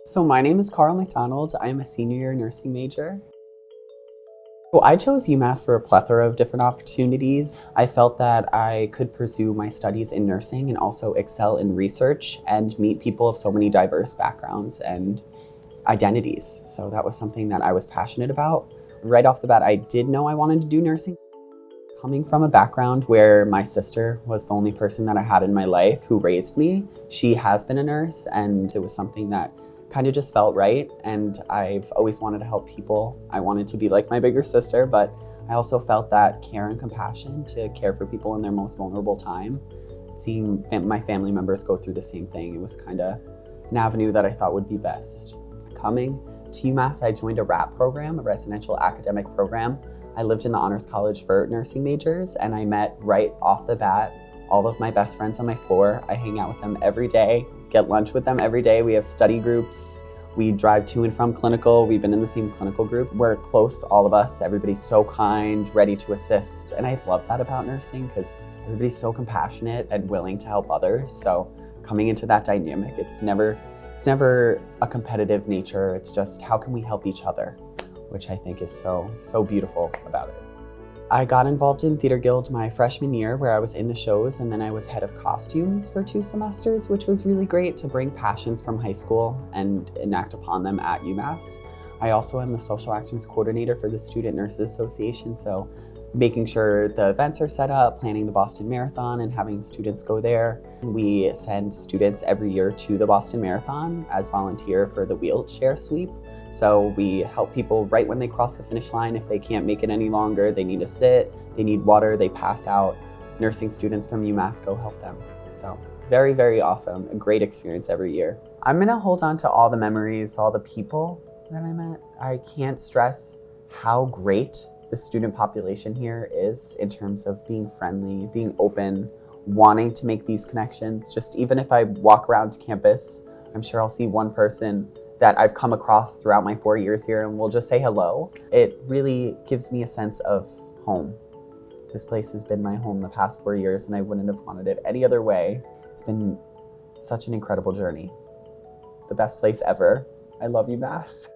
So my name is Carl McDonald. I'm a senior year nursing major. Well, I chose UMass for a plethora of different opportunities. I felt that I could pursue my studies in nursing and also excel in research and meet people of so many diverse backgrounds and identities. So that was something that I was passionate about. Right off the bat, I did know I wanted to do nursing. Coming from a background where my sister was the only person that I had in my life who raised me, she has been a nurse, and it was something that kind of just felt right. And I've always wanted to help people. I wanted to be like my bigger sister, but I also felt that care and compassion to care for people in their most vulnerable time. Seeing my family members go through the same thing, it was kind of an avenue that I thought would be best. Coming to UMass, I joined a RAP program, a residential academic program. I lived in the Honors College for nursing majors, and I met right off the bat all of my best friends on my floor. I hang out with them every day, get lunch with them every day. We have study groups. We drive to and from clinical. We've been in the same clinical group. We're close, all of us. Everybody's so kind, ready to assist. And I love that about nursing because everybody's so compassionate and willing to help others. So coming into that dynamic, it's never a competitive nature. It's just how can we help each other, which I think is so beautiful about it. I got involved in Theater Guild my freshman year, where I was in the shows, and then I was head of costumes for 2 semesters, which was really great to bring passions from high school and enact upon them at UMass. I also am the social actions coordinator for the Student Nurses Association, so making sure the events are set up, planning the Boston Marathon and having students go there. We send students every year to the Boston Marathon as volunteer for the wheelchair sweep. So we help people right when they cross the finish line. If they can't make it any longer, they need to sit, they need water, they pass out. Nursing students from UMass go help them. So very awesome, a great experience every year. I'm gonna hold on to all the memories, all the people that I met. I can't stress how great the student population here is in terms of being friendly, being open, wanting to make these connections. Just even if I walk around campus, I'm sure I'll see one person that I've come across throughout my 4 years here and we'll just say hello. It really gives me a sense of home. This place has been my home the past 4 years and I wouldn't have wanted it any other way. It's been such an incredible journey. The best place ever. I love UMass.